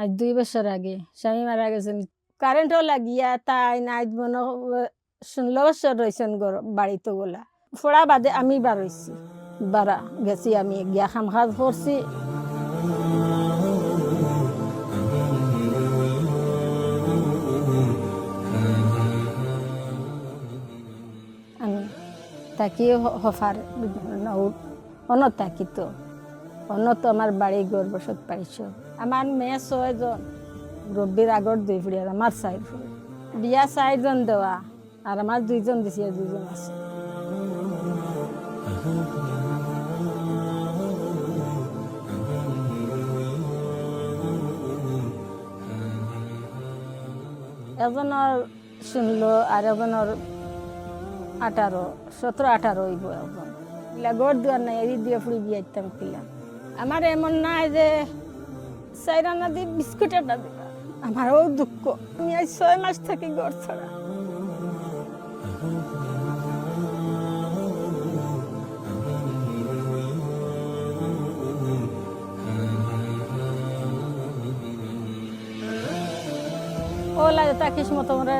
আজ 2 বছর আগে স্বামী মারা গেছেন, কারেন্টও লাগিয়া তাই নাই মনে 16 বছর রয়েছেন বাড়িতে গোলা ফোড়া বাদে আমি বার হয়েছি, বারা গেছি আমি গিয়া খাম খাজ করছি। আমি তাকি হফার অনত থাকি তো অনত আমার বাড়ি ঘর বসত পাইছ। আমার মেয়ে 6 জন, রব্বির আগর 2 ফুড়ি আর আমার 4 ফুড়ি, বিয়া 4 জন দেওয়া আর আমার 2 জন দিছি, 2 জন আছে। একজনের 16 আর একজনের 18, 17, 18 হইব। এখন গড় দুয়ার নাই, এরি দিয়ে ফুড়ি বিয়ে দিতাম কিলা। আমার এমন নাই যে 4 আনা দিয়ে বিস্কুট একটা দিবা, আমারও দুঃখ। আমি আজ 6 মাস থাকি ঘর ছাড়া। ওলা তাকিস মতো আমরা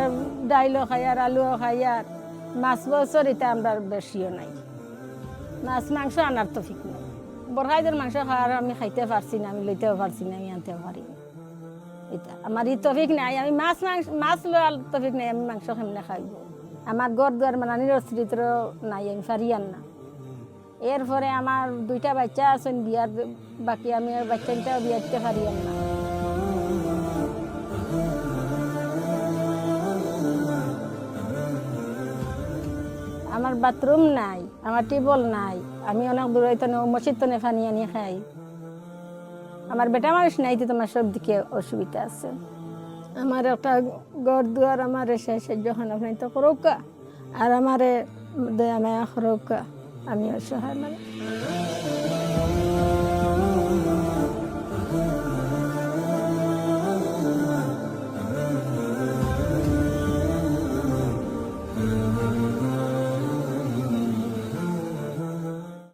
ডাইলও খাই আর আলুও খাই আর মাছ বছর এটা আমরা বেশিও নাই। মাছ মাংস আনার তো ঠিক নাই। বরহাইদের মাংস খাওয়ার আমি খাইতে পারছি না, আমি লইতেও পারছি না, আমি আনতেও পারি না। এটা আমার ই তফিক নাই, আমি মাছ লওয়ার তফিক নাই, আমি মাংস কেমনে খাইব। আমার ঘর দুয়ার মানানির চরিত্র নাই, আমি পারি আর না। এরপরে আমার 2টা বাচ্চা আছেন বিয়ার বাকি, আমি বাচ্চাটাও বিয়া দিতে পারি আর না। আমার বাথরুম নাই, আমার টিউবওয়েল নাই, আমি অনেক দূর হইতে মসজিদ তো পানি আনি খাই। আমার বেটা মানুষ নাই, তো তোমার সব দিকে অসুবিধা আছে। আমার একটা ঘর দুয়ার আমার সাহায্য আপনি তো করৌকা আর আমারে দয়া মায়া করৌকা, আমি অসহায় মানুষ।